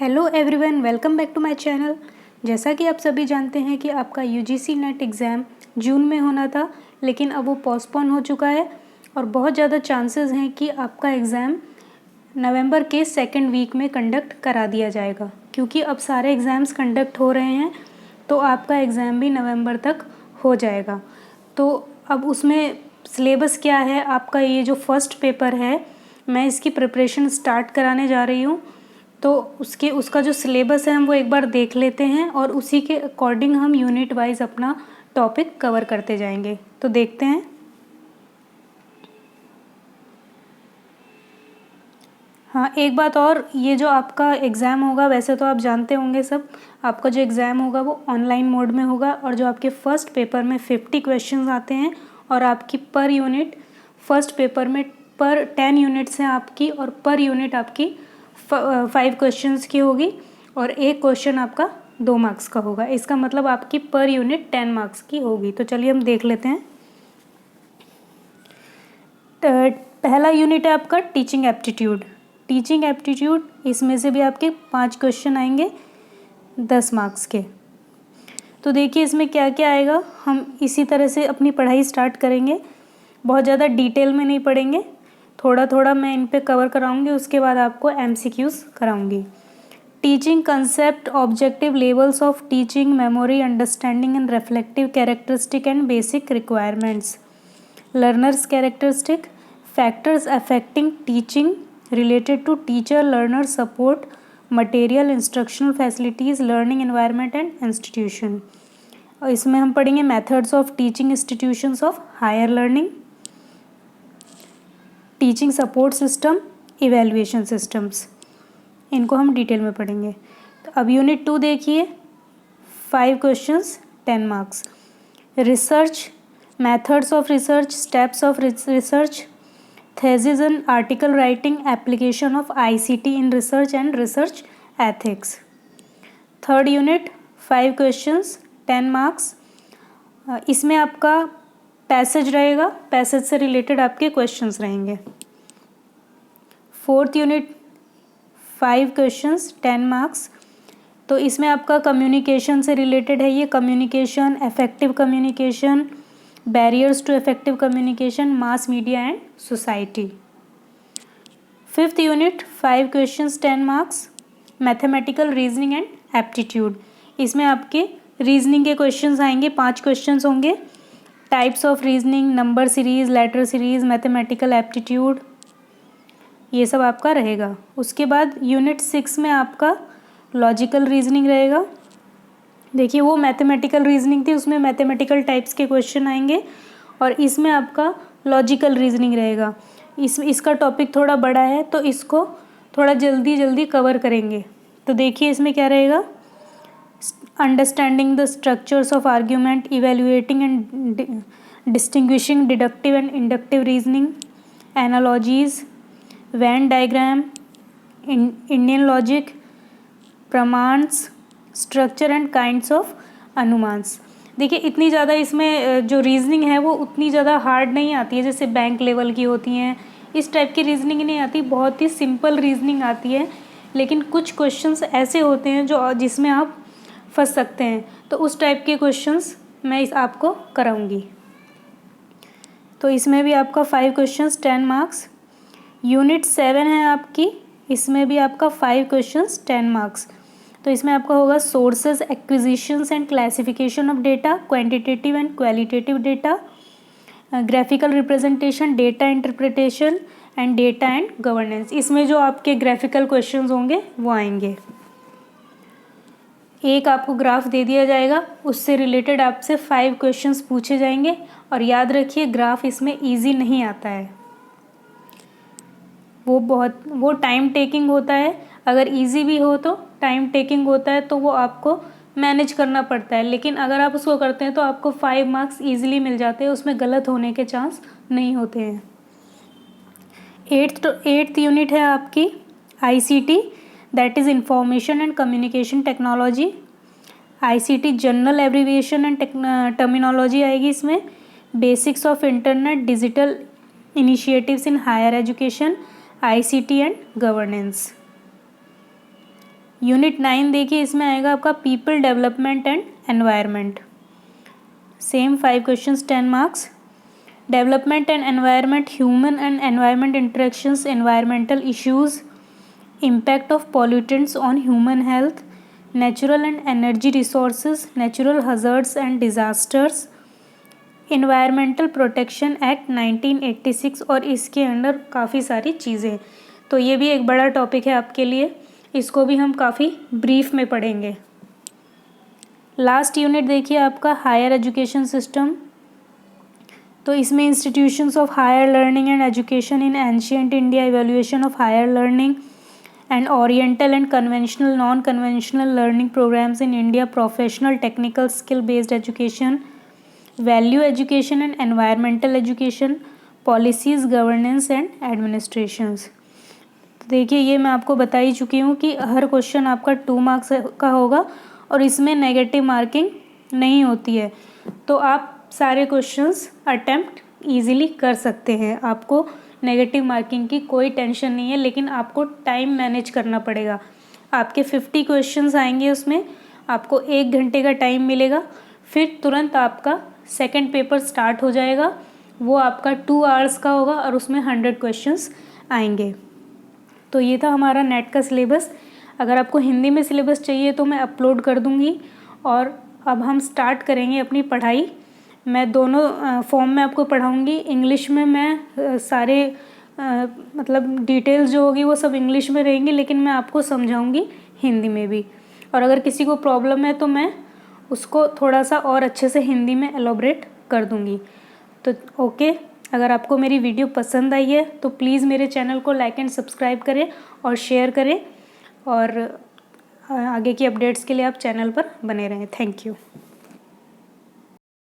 Hello everyone, welcome back to my channel. जैसा कि आप सभी जानते हैं कि आपका यूजीसी नेट एग्ज़ाम जून में होना था, लेकिन अब वो पोस्टपोन हो चुका है और बहुत ज़्यादा चांसेस हैं कि आपका एग्ज़ाम नवंबर के सेकंड वीक में कंडक्ट करा दिया जाएगा। क्योंकि अब सारे एग्ज़ाम्स कंडक्ट हो रहे हैं तो आपका एग्ज़ाम भी नवंबर तक हो जाएगा। तो अब उसमें सिलेबस क्या है, आपका ये जो फर्स्ट पेपर है मैं इसकी प्रिपरेशन स्टार्ट कराने जा रही हूँ। तो उसका जो सिलेबस है हम वो एक बार देख लेते हैं और उसी के अकॉर्डिंग हम यूनिट वाइज अपना टॉपिक कवर करते जाएंगे। तो देखते हैं। हाँ, एक बात और, ये जो आपका एग्ज़ाम होगा वैसे तो आप जानते होंगे सब, आपका जो एग्ज़ाम होगा वो ऑनलाइन मोड में होगा और जो आपके फर्स्ट पेपर में 50 क्वेश्चंस आते हैं और आपकी पर यूनिट फर्स्ट पेपर में पर 10 यूनिट्स हैं आपकी और पर यूनिट आपकी 5 क्वेश्चंस की होगी और एक क्वेश्चन आपका 2 मार्क्स का होगा। इसका मतलब आपकी पर यूनिट 10 मार्क्स की होगी। तो चलिए हम देख लेते हैं। पहला यूनिट है आपका टीचिंग एप्टीट्यूड। टीचिंग एप्टीट्यूड, इसमें से भी आपके 5 क्वेश्चन आएंगे 10 मार्क्स के। तो देखिए इसमें क्या क्या आएगा, हम इसी तरह से अपनी पढ़ाई स्टार्ट करेंगे। बहुत ज़्यादा डिटेल में नहीं पढ़ेंगे, थोड़ा थोड़ा मैं इन पे कवर कराऊंगी, उसके बाद आपको एमसीक्यूज़ कराऊंगी। Teaching concept, objective levels of teaching, memory, understanding and reflective characteristic and basic requirements, learners characteristic, factors affecting teaching related to teacher learner support, material, instructional facilities, learning environment and institution। और इसमें हम पढ़ेंगे methods of teaching institutions of higher learning, teaching support system, evaluation systems, इनको हम detail में पढ़ेंगे। तो अब यूनिट 2 देखिए, 5 questions 10 marks. Research, methods of research, steps of research, thesis and article writing, application of ICT in research and research ethics। Third unit 5 questions 10 marks. इसमें आपका passage रहेगा, पैसेज से रिलेटेड आपके क्वेश्चंस रहेंगे। Fourth unit 5 questions 10 marks. तो इसमें आपका communication से रिलेटेड है, ये communication, effective communication, barriers to effective communication, mass media and society. Fifth unit 5 questions 10 marks, mathematical reasoning and aptitude. इसमें आपके रीजनिंग के क्वेश्चंस आएंगे, 5 क्वेश्चंस होंगे। Types of reasoning, number series, letter series, mathematical aptitude, ये सब आपका रहेगा। उसके बाद यूनिट 6 में आपका लॉजिकल रीजनिंग रहेगा। देखिए वो मैथमेटिकल रीजनिंग थी, उसमें मैथमेटिकल टाइप्स के क्वेश्चन आएंगे और इसमें आपका लॉजिकल रीजनिंग रहेगा। इसका टॉपिक थोड़ा बड़ा है तो इसको थोड़ा जल्दी जल्दी कवर करेंगे। तो देखिए इसमें क्या रहेगा, understanding the structures of argument, evaluating and distinguishing deductive and inductive reasoning, analogies, Venn diagram, Indian logic, प्रमाण्स, स्ट्रक्चर एंड काइंड्स ऑफ अनुमान्स। देखिए इतनी ज़्यादा इसमें जो रीजनिंग है वो उतनी ज़्यादा हार्ड नहीं आती है, जैसे बैंक लेवल की होती हैं इस टाइप की रीजनिंग नहीं आती, बहुत ही सिंपल रीजनिंग आती है। लेकिन कुछ क्वेश्चंस ऐसे होते हैं जो जिसमें आप फंस सकते हैं, तो उस टाइप के क्वेश्चंस मैं आपको कराऊंगी। तो इसमें भी आपका 5 क्वेश्चंस 10 मार्क्स। यूनिट 7 है आपकी, इसमें भी आपका 5 क्वेश्चंस 10 मार्क्स। तो इसमें आपका होगा sources, acquisitions and classification of data, quantitative and qualitative data, graphical representation, data interpretation and data and governance. इसमें जो आपके ग्राफिकल क्वेश्चंस होंगे वो आएंगे। एक आपको ग्राफ दे दिया जाएगा, उससे रिलेटेड आपसे 5 क्वेश्चंस पूछे जाएंगे और याद रखिए ग्राफ इसमें ईजी नहीं आता है, वो टाइम टेकिंग होता है। अगर इजी भी हो तो टाइम टेकिंग होता है, तो वो आपको मैनेज करना पड़ता है। लेकिन अगर आप उसको करते हैं तो आपको 5 मार्क्स ईजिली मिल जाते हैं, उसमें गलत होने के चांस नहीं होते हैं। एट्थ यूनिट है आपकी ICT, that is information and communication technology. ICT general abbreviation and terminology आएगी इसमें। Basics of internet, digital initiatives in higher education, ICT and governance. Unit 9 देखिए, इसमें आएगा आपका people development and environment. Same 5 questions 10 marks. Development and environment, human and environment interactions, environmental issues, impact of pollutants on human health, natural and energy resources, natural hazards and disasters, environmental protection act 1986 और इसके under काफ़ी सारी चीज़ें। तो ये भी एक बड़ा टॉपिक है आपके लिए, इसको भी हम काफ़ी ब्रीफ में पढ़ेंगे। लास्ट यूनिट देखिए आपका हायर एजुकेशन सिस्टम। तो इसमें institutions of higher learning and education in ancient India, evaluation of higher learning and oriental and conventional non-conventional learning programs in India, professional technical skill based education, value education and environmental education, policies, governance and administrations। तो देखिए, ये मैं आपको बता ही चुकी हूँ कि हर question आपका 2 मार्क्स का होगा और इसमें नेगेटिव मार्किंग नहीं होती है, तो आप सारे क्वेश्चंस अटेम्प्ट ईजिली कर सकते हैं। आपको नेगेटिव मार्किंग की कोई टेंशन नहीं है, लेकिन आपको टाइम मैनेज करना पड़ेगा। आपके 50 क्वेश्चंस आएंगे, उसमें आपको 1 घंटे का टाइम मिलेगा, फिर तुरंत आपका सेकंड पेपर स्टार्ट हो जाएगा। वो आपका 2 आवर्स का होगा और उसमें 100 क्वेश्चंस आएंगे। तो ये था हमारा नेट का सिलेबस। अगर आपको हिंदी में सिलेबस चाहिए तो मैं अपलोड कर दूँगी। और अब हम स्टार्ट करेंगे अपनी पढ़ाई। मैं दोनों फॉर्म में आपको पढ़ाऊँगी। इंग्लिश में मैं सारे मतलब डिटेल्स जो होगी वो सब इंग्लिश में रहेंगी, लेकिन मैं आपको समझाऊँगी हिंदी में भी। और अगर किसी को प्रॉब्लम है तो मैं उसको थोड़ा सा और अच्छे से हिंदी में एलोबरेट कर दूँगी। तो ओके, अगर आपको मेरी वीडियो पसंद आई है तो प्लीज़ मेरे चैनल को लाइक एंड सब्सक्राइब करें और शेयर करें, और आगे की अपडेट्स के लिए आप चैनल पर बने रहें। Thank you.